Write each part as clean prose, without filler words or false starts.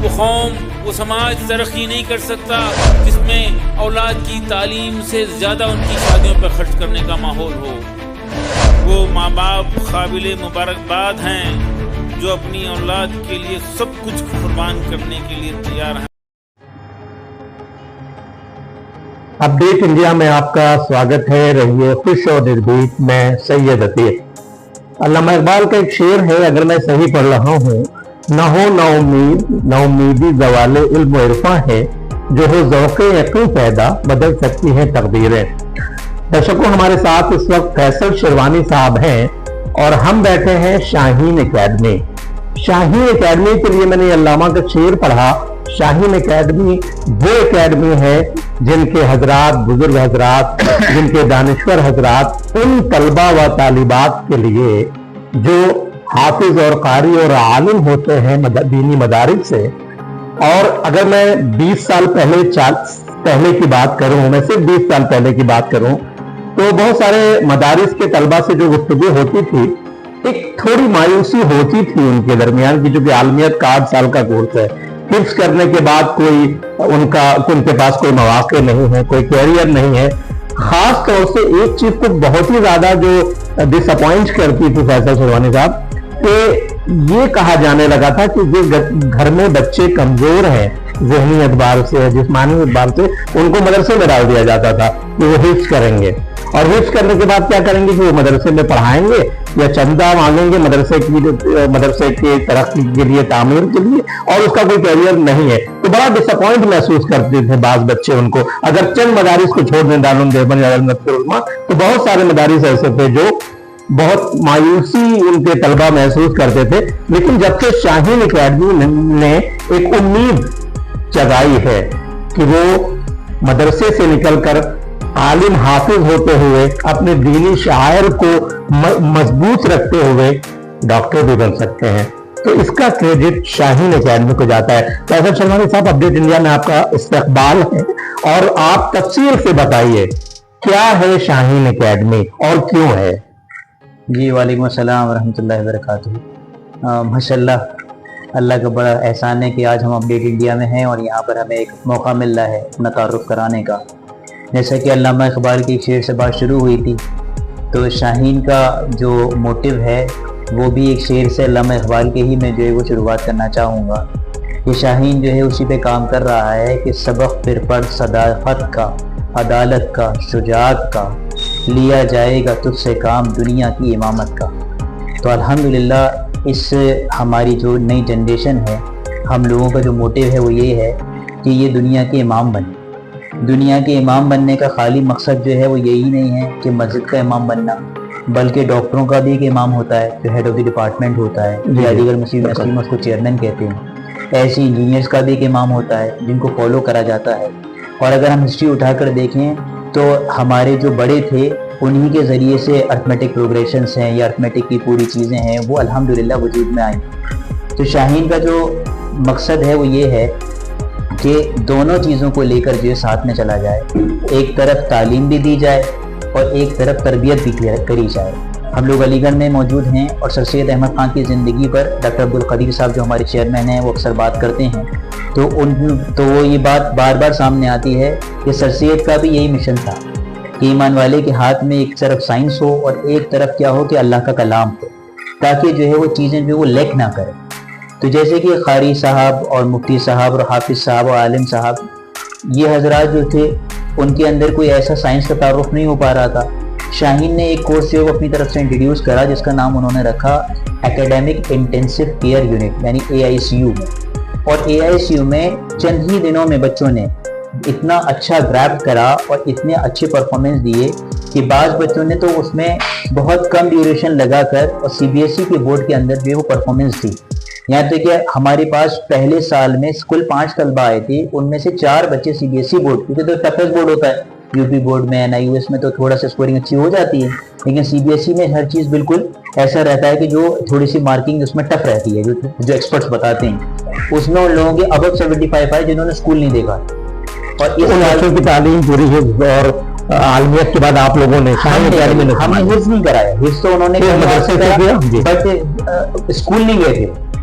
وہ قوم وہ سماج ترقی نہیں کر سکتا جس میں اولاد کی تعلیم سے زیادہ ان کی شادیوں پر خرچ کرنے کا ماحول ہو۔ وہ ماں باپ قابل مبارکباد ہیں جو اپنی اولاد کے لیے سب کچھ قربان کرنے کے لیے تیار ہیں۔ اپڈیٹ انڈیا میں آپ کا سواگت ہے، رہیے خوش اور نربھیک۔ میں سید عتیق۔ علامہ اقبال کا ایک شعر ہے، اگر میں صحیح پڑھ رہا ہوں، نہ ہو نا امیدی زوال علم و عرفاں ہے، جو ہو ذوق یقین پیدا بدل سکتی ہے تقدیریں۔ درشکوں، ہمارے ساتھ اس وقت فیصل شیروانی صاحب ہیں اور ہم بیٹھے ہیں شاہین اکیڈمی۔ شاہین اکیڈمی کے لیے میں نے علامہ کا شعر پڑھا۔ شاہین اکیڈمی وہ اکیڈمی ہے جن کے حضرات، بزرگ حضرات، جن کے دانشور حضرات ان طلبہ و طالبات کے لیے جو حافظ اور قاری اور عالم ہوتے ہیں دینی مدارس سے، اور اگر میں 20 سال پہلے کی بات کروں، میں صرف 20 سال پہلے کی بات کروں تو بہت سارے مدارس کے طلبہ سے جو گفتگو ہوتی تھی، ایک تھوڑی مایوسی ہوتی تھی ان کے درمیان کی، جو کہ عالمیت کا 8 سال کا کورس ہے، حفظ کرنے کے بعد ان کے پاس کوئی مواقع نہیں ہے، کوئی کیریئر نہیں ہے۔ خاص طور سے ایک چیز کو بہت ہی زیادہ جو ڈس اپوائنٹ کرتی تھی فیصل شیروانی صاحب، کہ یہ کہا جانے لگا تھا کہ جس گھر میں بچے کمزور ہیں ذہنی اعتبار سے، جسمانی اعتبار سے، ان کو مدرسے میں ڈال دیا جاتا تھا کہ وہ حفظ کریں گے، اور حفظ کرنے کے بعد کیا کریں گے کہ وہ مدرسے میں پڑھائیں گے یا چندہ مانگیں گے مدرسے کی ترقی کے لیے، تعمیر کے لیے، اور اس کا کوئی کیریئر نہیں ہے۔ تو بڑا ڈس اپوائنٹ محسوس کرتے تھے بعض بچے ان کو، اگر چند مدارس کو چھوڑ دیں، دارالعلوم دیوبند یا نصر العلماء، تو بہت سارے مدارس ایسے تھے جو بہت مایوسی ان کے طلبہ محسوس کرتے تھے۔ لیکن جب سے شاہین اکیڈمی نے ایک امید جگائی ہے کہ وہ مدرسے سے نکل کر عالم حافظ ہوتے ہوئے اپنے دینی شعائر کو مضبوط رکھتے ہوئے ڈاکٹر بھی بن سکتے ہیں، تو اس کا کریڈٹ شاہین اکیڈمی کو جاتا ہے۔ فیصل شیروانی صاحب، اپڈیٹ انڈیا میں آپ کا استقبال ہے، اور آپ تفصیل سے بتائیے کیا ہے شاہین اکیڈمی اور کیوں ہے؟ جی، وعلیکم السلام ورحمۃ اللہ وبرکاتہ۔ ماشاءاللہ، اللہ کا بڑا احسان ہے کہ آج ہم اپڈیٹ انڈیا میں ہیں اور یہاں پر ہمیں ایک موقع مل رہا ہے اپنا تعارف کرانے کا۔ جیسا کہ علامہ اقبال کی ایک شعر سے بات شروع ہوئی تھی، تو شاہین کا جو موٹیو ہے وہ بھی ایک شعر سے علامہ اقبال کے ہی میں جو ہے وہ شروعات کرنا چاہوں گا۔ یہ شاہین جو ہے اسی پہ کام کر رہا ہے کہ سبق پھر پڑھ صداقت کا، عدالت کا، شجاعت کا، لیا جائے گا تجھ سے کام دنیا کی امامت کا۔ تو الحمدللہ اس ہماری جو نئی جنریشن ہے، ہم لوگوں کا جو موٹیو ہے وہ یہ ہے کہ یہ دنیا کے امام بنے۔ دنیا کے امام بننے کا خالی مقصد جو ہے وہ یہی نہیں ہے کہ مسجد کا امام بننا، بلکہ ڈاکٹروں کا بھی ایک امام ہوتا ہے جو ہیڈ آف دی ڈپارٹمنٹ ہوتا ہے، یا علی گڑھ مسلم یونیورسٹی میں اس کو چیئرمین کہتے ہیں۔ ایسے انجینئرس کا بھی ایک امام ہوتا ہے جن کو فالو کرا جاتا ہے۔ اور اگر ہم ہسٹری اٹھا کر دیکھیں تو ہمارے جو بڑے تھے انہی کے ذریعے سے ارتھمیٹک پروگریشنس ہیں یا ارتھمیٹک کی پوری چیزیں ہیں وہ الحمدللہ وجود میں آئیں۔ تو شاہین کا جو مقصد ہے وہ یہ ہے کہ دونوں چیزوں کو لے کر جو ساتھ میں چلا جائے، ایک طرف تعلیم بھی دی جائے اور ایک طرف تربیت بھی کری جائے۔ ہم لوگ علی گڑھ میں موجود ہیں اور سر سید احمد خان کی زندگی پر ڈاکٹر عبدالقدیر صاحب جو ہمارے چیئرمین ہیں وہ اکثر بات کرتے ہیں، تو وہ یہ بات بار بار سامنے آتی ہے کہ سر سید کا بھی یہی مشن تھا کہ ایمان والے کے ہاتھ میں ایک طرف سائنس ہو اور ایک طرف کیا ہو کہ اللہ کا کلام ہو، تاکہ جو ہے وہ چیزیں جو وہ لیک نہ کرے۔ تو جیسے کہ قاری صاحب اور مفتی صاحب اور حافظ صاحب اور عالم صاحب، یہ حضرات جو تھے ان کے اندر کوئی ایسا سائنس کا تعارف نہیں ہو پا رہا تھا۔ شاہین نے ایک کورس جو اپنی طرف سے انٹروڈیوس کرا جس کا نام انہوں نے رکھا اکیڈیمک انٹینسو کیئر یونٹ، یعنی AICU میں۔ اور AICU میں چند ہی دنوں میں بچوں نے اتنا اچھا گریب کرا اور اتنے اچھے پرفارمنس دیے کہ بعض بچوں نے تو اس میں بہت کم ڈیوریشن لگا کر اور CBSE کے بورڈ کے اندر جو ہے وہ پرفارمنس دی۔ یہاں تک کہ ہمارے پاس پہلے سال میں کل 5 طلبہ آئے تھے، ان میں سے 4 بچے CBSE بورڈ، کیونکہ تو ٹفیسٹ بورڈ ہوتا ہے، UP بورڈ میں NIOS میں تو تھوڑا سا اسکورنگ اچھی ہو جاتی ہے، لیکن CBSE میں ہر چیز بالکل ایسا رہتا ہے کہ جو تھوڑی سی مارکنگ اس میں ٹف رہتی ہے، جو ایکسپرٹس بتاتے ہیں۔ اس میں ان لوگوں کے ابو 75 آئے جنہوں نے اسکول نہیں دیکھا، اور اس بچوں کی تعلیم پوری ہے اور عالمیت کے بعد آپ لوگوں نے ہم نے حفظ نہیں کرایا، حفظ تو انہوں نے بٹ اسکول نہیں گئے تھے،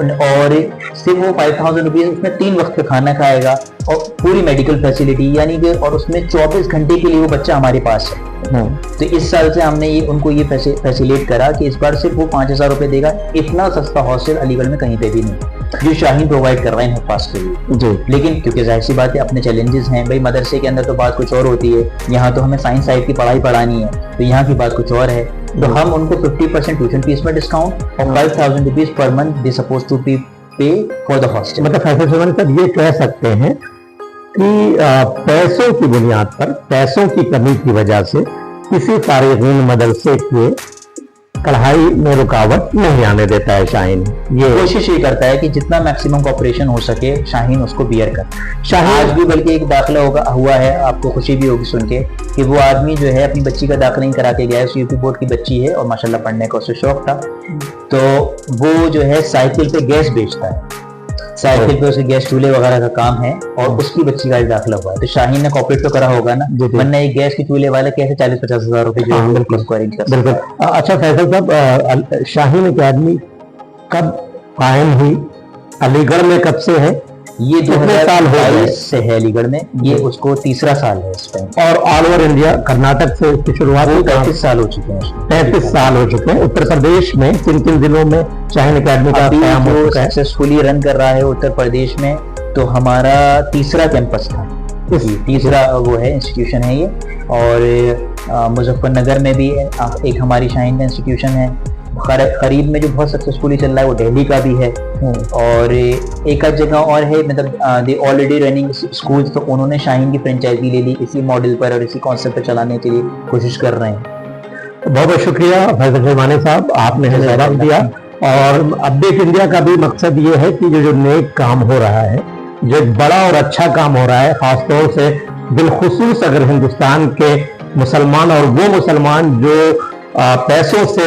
اور صرف وہ 5000 روپیز اس میں 3 وقت کا کھانا کھائے گا اور پوری میڈیکل فیسلٹی، یعنی کہ اور اس میں 24 گھنٹے کے لیے وہ بچہ ہمارے پاس ہے۔ تو اس سال سے ہم نے ان کو یہ فیسیلیٹ کرا کہ اس بار صرف وہ 5000 روپے دے گا۔ اتنا سستا ہاسٹل علی گڑھ میں کہیں پہ بھی نہیں جو شاہین پرووائڈ کر رہے ہیں حفاظ کے لیے جی۔ لیکن کیونکہ ظاہر سی بات ہے اپنے چیلنجز ہیں بھائی، مدرسے کے اندر تو بات کچھ اور ہوتی ہے، یہاں تو ہمیں سائنس سائڈ کی پڑھائی پڑھانی ہے، تو یہاں کی بات کچھ اور ہے۔ تو ہم ان کو 50% ٹیوشن فیس میں ڈسکاؤنٹ اور 5000 rupees per month they suppose to pay for the hostel. مطلب فیصل شیروانی صاحب یہ کہہ سکتے ہیں کہ پیسوں کی بنیاد پر، پیسوں کی کمی کی وجہ سے کسی فارغین مدرسے کے پڑھائی میں رکاوٹ نہیں آنے دیتا ہے شاہین۔ یہ کوشش یہ کرتا ہے کہ جتنا میکسیمم کوپریشن ہو سکے شاہین اس کو بیئر کرے۔ آج بھی بلکہ ایک داخلہ ہوا ہے، آپ کو خوشی بھی ہوگی سن کے کہ وہ آدمی جو ہے اپنی بچی کا داخلہ نہیں کرا کے گیا ہے، اس یوپی بورڈ کی بچی ہے اور ماشاءاللہ پڑھنے کا اسے شوق تھا، تو وہ جو ہے سائیکل پہ گیس بیچتا ہے، سائیکل پہ اسے گیس چولہے وغیرہ کا کام ہے اور اس کی بچی کا داخلہ ہوا ہے۔ تو شاہین نے کوپریٹ تو کرا ہوگا نا، ورنہ ایک گیس کے چولہے والا کیسے 40-50 ہزار روپے جو ارینج کر سکتا ہے۔ اچھا فیصل صاحب، شاہین اکیڈمی کب قائم ہوئی؟ علی گڑھ میں کب سے ہے؟ یہ 2022 سے ہے علی گڑھ میں، یہ اس کو 3را سال ہے اس ٹائم، اور آل اوور انڈیا کرناٹک سے اس کی شروعات 35 سال ہو چکے ہیں۔ 35 سال ہو چکے ہیں۔ اتر پردیش میں کن کن ضلعوں میں شاہین اکیڈمی کا قیام ہو چکا ہے؟ سکسیسفلی رن کر رہا ہے اتر پردیش میں، تو ہمارا 3را کیمپس تھا، 3را وہ ہے انسٹیٹیوشن ہے یہ، اور مظفر نگر میں بھی ایک ہماری شاہین کا انسٹیٹیوشن ہے، قریب میں جو بہت سکسیسفلی چل رہا ہے وہ دہلی کا بھی ہے، اور ایک آدھ جگہ اور ہے، مطلب دی آلریڈی رننگ اسکولز، تو انہوں نے شاہین کی فرینچائزی لے لی اسی ماڈل پر اور اسی کانسیپٹ پر چلانے کے لیے کوشش کر رہے ہیں۔ بہت بہت شکریہ فیصل شیروانی صاحب، آپ نے ہمیں جواب دیا۔ اور اپڈیٹ انڈیا کا بھی مقصد یہ ہے کہ جو نیک کام ہو رہا ہے، جو ایک بڑا اور اچھا کام ہو رہا ہے، خاص طور سے بالخصوص اگر ہندوستان کے مسلمان اور وہ مسلمان جو پیسوں سے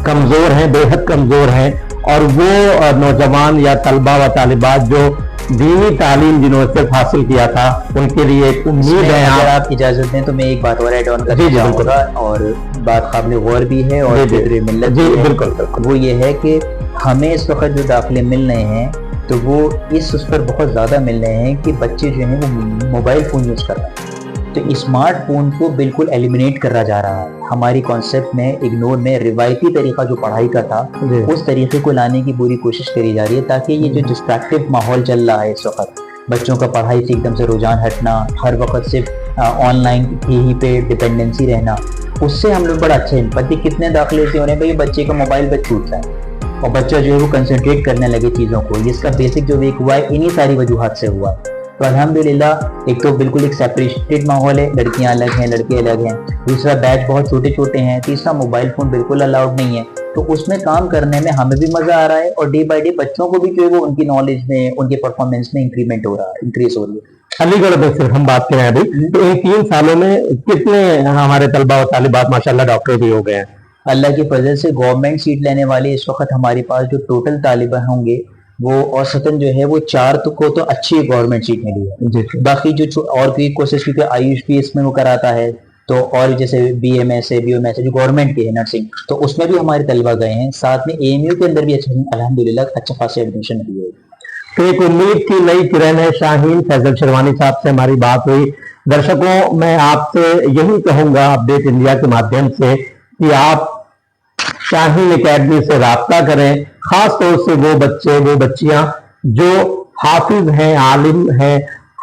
کمزور ہیں، بے حد کمزور ہیں، اور وہ نوجوان یا طلبہ و طالبات جو دینی تعلیم جنہوں نے صرف حاصل کیا تھا، ان کے لیے ایک امید ہے۔ اگر آپ اجازت دیں تو میں ایک بات اور ایڈ آن کرنا چاہوں گا، اور بات قابل غور بھی ہے اور ملت جی بالکل، وہ یہ ہے کہ ہمیں اس وقت جو داخلے مل رہے ہیں تو وہ اس پر بہت زیادہ مل رہے ہیں کہ بچے جو ہیں وہ موبائل فون یوز کر رہے ہیں، تو اسمارٹ فون کو بالکل ایلیمنیٹ کرا جا رہا ہے۔ ہماری کانسیپٹ میں اگنور میں روایتی طریقہ جو پڑھائی کا تھا اس طریقے کو لانے کی پوری کوشش کری جا رہی ہے، تاکہ یہ جو ڈسٹریکٹیو ماحول چل رہا ہے اس وقت، بچوں کا پڑھائی سے ایک دم سے رجحان ہٹنا، ہر وقت صرف آن لائن ہی پہ ڈپینڈنسی رہنا، اس سے ہم لوگ بڑا اچھے پتہ کتنے داخلے سے ہونے بھائی بچے کا موبائل بچ چھوٹ رہا ہے اور بچہ جو ہے وہ کنسنٹریٹ کرنے لگے چیزوں کو، اس کا بیسک جو ویک ہوا ہے انہی ساری وجوہات سے ہوا۔ تو الحمدللہ ایک تو بالکل ایک سیپریٹڈ ماحول ہے، لڑکیاں الگ ہیں لڑکے الگ ہیں، دوسرا بیچ بہت چھوٹے چھوٹے ہیں، تیسرا موبائل فون بالکل الاؤڈ نہیں ہے، تو اس میں کام کرنے میں ہمیں بھی مزہ آ رہا ہے اور ڈے بائی ڈے بچوں کو بھی جو ہے وہ ان کی نالج میں ان کے پرفارمنس میں انکریمنٹ ہو رہا ہے، انکریز ہو رہی ہے۔ علی گڑھ میں صرف ہم بات کریں ابھی تو ان 3 سالوں میں کتنے ہمارے طلبہ و طالبات ماشاءاللہ ڈاکٹر بھی ہو گئے ہیں؟ اللہ کی فضل سے گورنمنٹ سیٹ لینے والے اس وقت ہمارے پاس جو ٹوٹل طالبہ ہوں گے وہ اوسطاً جو ہے وہ 4 کو تو اچھی گورنمنٹ سیٹ ملی ہے، باقی جو اور بھی کوشش کیونکہ آیوش بھی اس میں وہ کراتا ہے، تو اور جیسے بی ایم ایس ہے جو گورنمنٹ کے ہے نرسنگ، تو اس میں بھی ہمارے طلبہ گئے ہیں، ساتھ میں اے ایم یو کے اندر بھی الحمدللہ اچھا خاصے ایڈمیشن بھی ہوئی۔ تو ایک امید کی نئی کرن ہے۔ شاہین فیصل شیروانی صاحب سے ہماری بات ہوئی۔ درشکوں، میں آپ سے یہی کہوں گا اپڈیٹ انڈیا کے مادھیم سے کہ آپ شاہین اکیڈمی سے رابطہ کریں، خاص طور سے وہ بچے وہ بچیاں جو حافظ ہیں، عالم ہیں،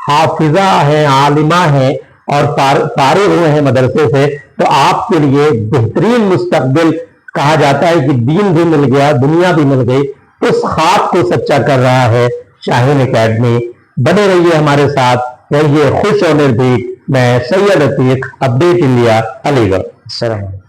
حافظہ ہیں، عالمہ ہیں اور فارغ ہوئے ہیں مدرسے سے، تو آپ کے لیے بہترین مستقبل، کہا جاتا ہے کہ دین بھی مل گیا دنیا بھی مل گئی، اس خواب کو سچا کر رہا ہے شاہین اکیڈمی۔ بنے رہیے ہمارے ساتھ، رہیے خوش و نردیک۔ میں سید عتیق، اپڈیٹ انڈیا، علی گڑھ۔ السلام علیکم۔